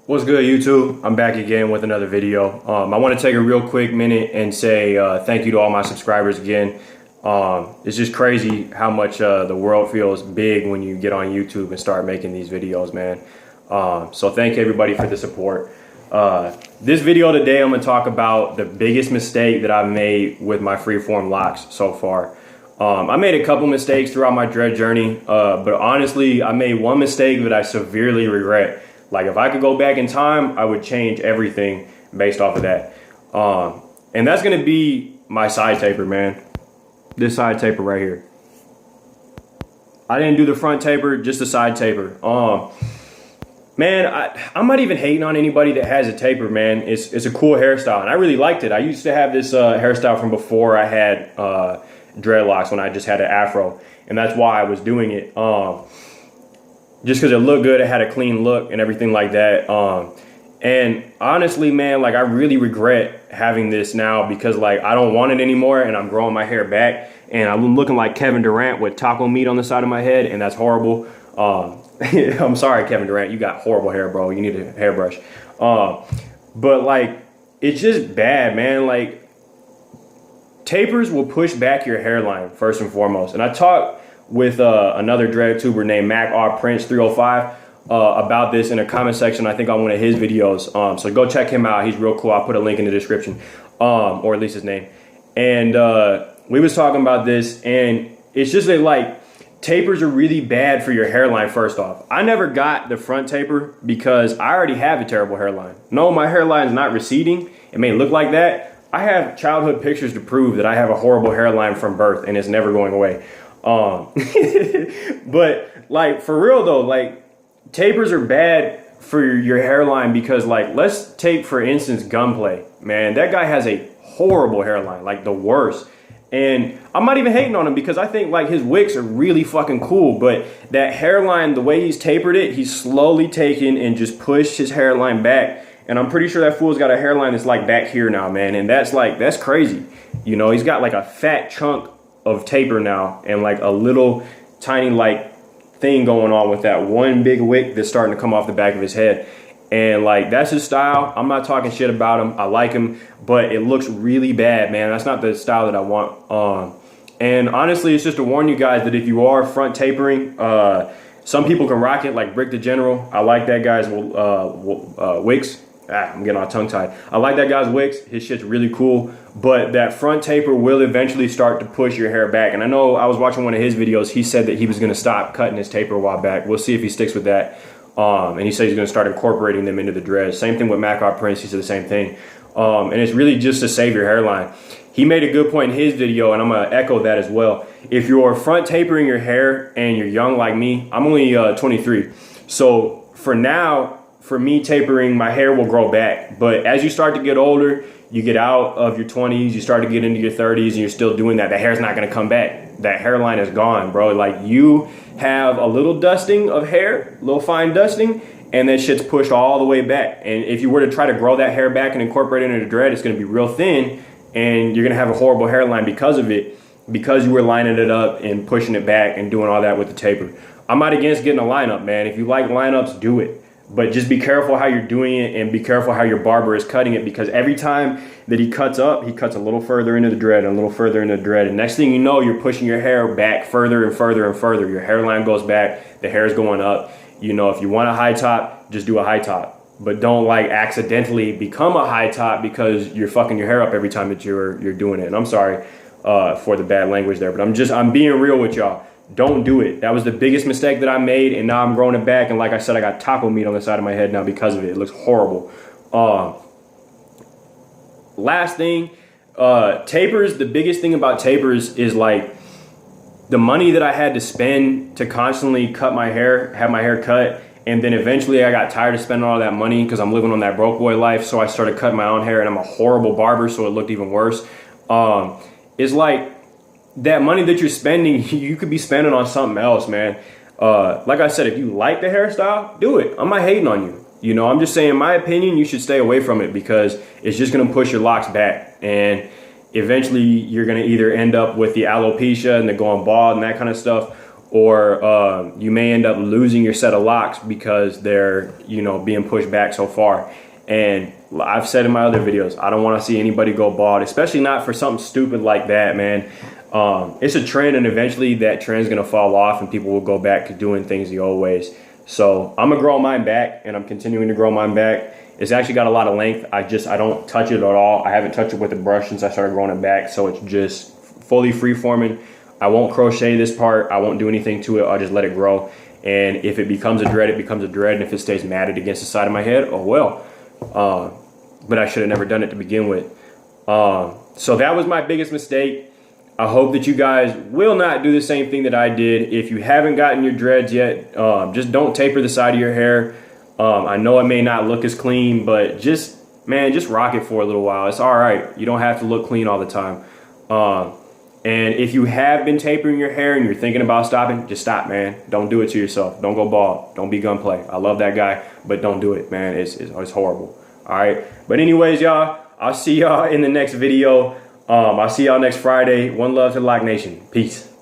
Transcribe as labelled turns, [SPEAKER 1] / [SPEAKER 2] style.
[SPEAKER 1] What's good, YouTube? I'm back again with another video. I want to take a real quick minute and say thank you to all my subscribers again. It's just crazy how much the world feels big when you get on YouTube and start making these videos, man. So thank everybody for the support. This video today, I'm going to talk about the biggest mistake that I've made with my freeform locks so far. I made a couple mistakes throughout my dread journey, but honestly, I made one mistake that I severely regret. Like, if I could go back in time, I would change everything based off of that. And that's going to be my side taper, man. This side taper right here. I didn't do the front taper, just the side taper. Man, I'm not even hating on anybody that has a taper, man. It's a cool hairstyle, and I really liked it. I used to have this hairstyle from before I had dreadlocks, when I just had an afro, and that's why I was doing it. Just because it looked good, it had a clean look and everything like that. And honestly, man, like, I really regret having this now because, like, I don't want it anymore, and I'm growing my hair back, and I'm looking like Kevin Durant with taco meat on the side of my head, and that's horrible. I'm sorry, Kevin Durant, you got horrible hair, bro. You need a hairbrush. But, like, it's just bad, man. Like, tapers will push back your hairline first and foremost. And I talked with another dread tuber named Mac R Prince 305 about this in a comment section, I think, on one of his videos. So go check him out. He's real cool. I'll put a link in the description, or at least his name. And we was talking about this, and it's just that, like, tapers are really bad for your hairline. First off, I never got the front taper because I already have a terrible hairline. No, my hairline is not receding. It may look like that. I have childhood pictures to prove that I have a horrible hairline from birth, and it's never going away. But, like, for real though, like, tapers are bad for your hairline because, like, let's take, for instance, Gunplay. Man, that guy has a horrible hairline, like the worst. And I'm not even hating on him because I think, like, his wicks are really fucking cool, but that hairline, the way he's tapered it, he's slowly taken and just pushed his hairline back. And I'm pretty sure that fool's got a hairline that's like back here now, man. And that's crazy. You know, he's got like a fat chunk of taper now and like a little tiny like thing going on with that one big wick that's starting to come off the back of his head. And, like, that's his style. I'm not talking shit about him. I like him, but it looks really bad, man. That's not the style that I want. And honestly, it's just to warn you guys that if you are front tapering, some people can rock it, like Brick the General. I like that guy's wicks. I'm getting all tongue-tied. I like that guy's wicks. His shit's really cool. But that front taper will eventually start to push your hair back. And I know I was watching one of his videos. He said that he was going to stop cutting his taper a while back. We'll see if he sticks with that. And he said he's going to start incorporating them into the dreads. Same thing with Mac R Prince. He said the same thing. And it's really just to save your hairline. He made a good point in his video, and I'm going to echo that as well. If you're front tapering your hair and you're young like me, I'm only 23. So for now, for me tapering, my hair will grow back. But as you start to get older, you get out of your 20s, you start to get into your 30s, and you're still doing that, the hair's not going to come back. That hairline is gone, bro. Like, you have a little dusting of hair, a little fine dusting, and that shit's pushed all the way back. And if you were to try to grow that hair back and incorporate it into the dread, it's going to be real thin, and you're going to have a horrible hairline because of it, because you were lining it up and pushing it back and doing all that with the taper. I'm not against getting a lineup, man. If you like lineups, do it. But just be careful how you're doing it, and be careful how your barber is cutting it, because every time that he cuts up, he cuts a little further into the dread and a little further into the dread. And next thing you know, you're pushing your hair back further and further and further. Your hairline goes back, the hair is going up. You know, if you want a high top, just do a high top. But don't, like, accidentally become a high top because you're fucking your hair up every time that you're doing it. And I'm sorry for the bad language there, but I'm being real with y'all. Don't do it. That was the biggest mistake that I made, and now I'm growing it back. And like I said, I got taco meat on the side of my head now because of it. It looks horrible. Last thing, tapers. The biggest thing about tapers is, like, the money that I had to spend to constantly cut my hair, have my hair cut, and then eventually I got tired of spending all that money because I'm living on that broke boy life. So I started cutting my own hair, and I'm a horrible barber, so it looked even worse. It's like, that money that you're spending, you could be spending on something else, man. Like I said, if you like the hairstyle, do it. I'm not hating on you. You know, I'm just saying, in my opinion, you should stay away from it because it's just going to push your locks back. And eventually you're going to either end up with the alopecia and the going bald and that kind of stuff, or you may end up losing your set of locks because they're, you know, being pushed back so far. And I've said in my other videos, I don't want to see anybody go bald, especially not for something stupid like that, man. It's a trend, and eventually that trend's gonna fall off and people will go back to doing things the old ways. So I'm gonna grow mine back, and I'm continuing to grow mine back. It's actually got a lot of length. I don't touch it at all. I haven't touched it with a brush since I started growing it back, so it's just fully free-forming. I won't crochet this part. I won't do anything to it. I'll just let it grow. And if it becomes a dread, it becomes a dread. And if it stays matted against the side of my head, oh well. But I should have never done it to begin with. So that was my biggest mistake. I hope that you guys will not do the same thing that I did. If you haven't gotten your dreads yet, just don't taper the side of your hair. I know it may not look as clean, but just rock it for a little while. It's all right. You don't have to look clean all the time. And if you have been tapering your hair and you're thinking about stopping, just stop, man. Don't do it to yourself. Don't go bald. Don't be Gunplay. I love that guy, but don't do it, man. It's horrible. All right. But anyways, y'all, I'll see y'all in the next video. I'll see y'all next Friday. One love to Lock Nation. Peace.